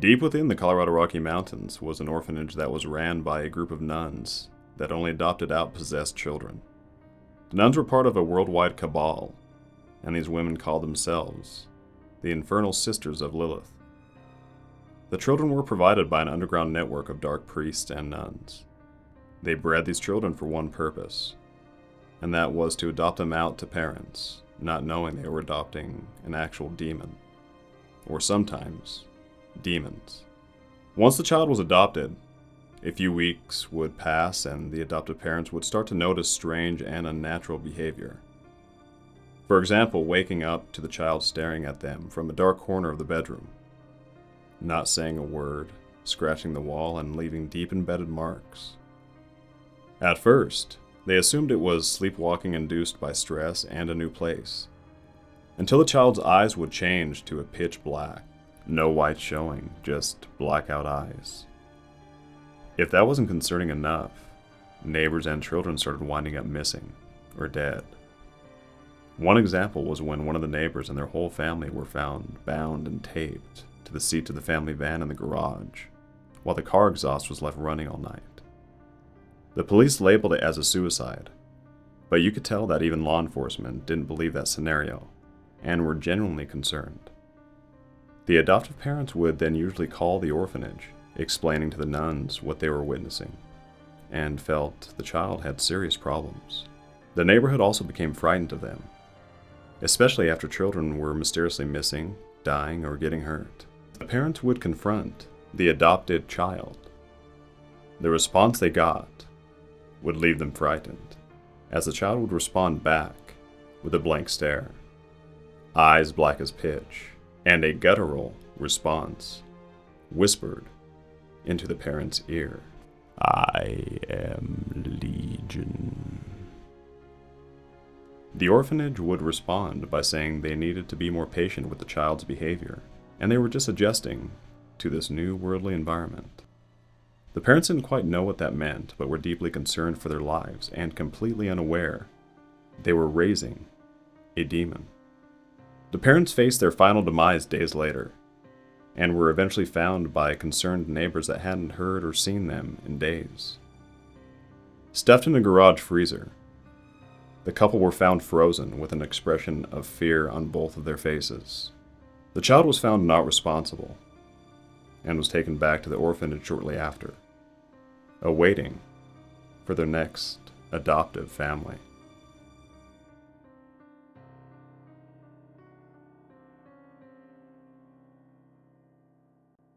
Deep within the Colorado Rocky Mountains was an orphanage that was ran by a group of nuns that only adopted out possessed children. The nuns were part of a worldwide cabal, and these women called themselves the Infernal Sisters of Lilith. The children were provided by an underground network of dark priests and nuns. They bred these children for one purpose, and that was to adopt them out to parents, not knowing they were adopting an actual demon, or sometimes demons. Once the child was adopted, a few weeks would pass and the adoptive parents would start to notice strange and unnatural behavior. For example, waking up to the child staring at them from a dark corner of the bedroom, not saying a word, scratching the wall, and leaving deep embedded marks. At first, they assumed it was sleepwalking induced by stress and a new place, until the child's eyes would change to a pitch black. No white showing, just blackout eyes. If that wasn't concerning enough, neighbors and children started winding up missing or dead. One example was when one of the neighbors and their whole family were found bound and taped to the seat of the family van in the garage, while the car exhaust was left running all night. The police labeled it as a suicide, but you could tell that even law enforcement didn't believe that scenario and were genuinely concerned. The adoptive parents would then usually call the orphanage, explaining to the nuns what they were witnessing, and felt the child had serious problems. The neighborhood also became frightened of them, especially after children were mysteriously missing, dying, or getting hurt. The parents would confront the adopted child. The response they got would leave them frightened, as the child would respond back with a blank stare, eyes black as pitch, and a guttural response whispered into the parent's ear. "I am Legion." The orphanage would respond by saying they needed to be more patient with the child's behavior, and they were just adjusting to this new worldly environment. The parents didn't quite know what that meant, but were deeply concerned for their lives and completely unaware they were raising a demon. The parents faced their final demise days later, and were eventually found by concerned neighbors that hadn't heard or seen them in days. Stuffed in a garage freezer, the couple were found frozen with an expression of fear on both of their faces. The child was found not responsible, and was taken back to the orphanage shortly after, awaiting for their next adoptive family.